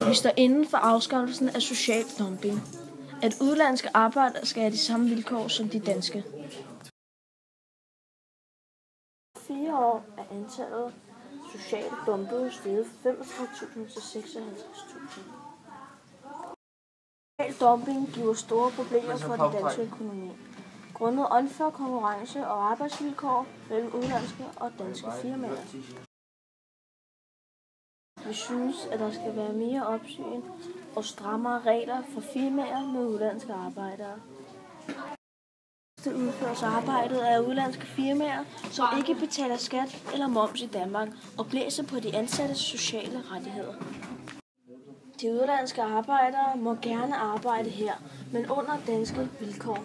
Vi står inden for afskaffelsen af social dumping. At udenlandske arbejdere skal have de samme vilkår som de danske. 4 år er antallet socialt dumpede steget fra 35.000 til 56.000. Social dumping giver store problemer for den danske økonomi, grundet unfair konkurrence og arbejdsvilkår mellem udenlandske og danske firmaer. Vi synes, at der skal være mere opsyn og strammere regler for firmaer med udenlandske arbejdere. Det udføres arbejdet af udenlandske firmaer, som ikke betaler skat eller moms i Danmark og blæser på de ansattes sociale rettigheder. De udenlandske arbejdere må gerne arbejde her, men under danske vilkår.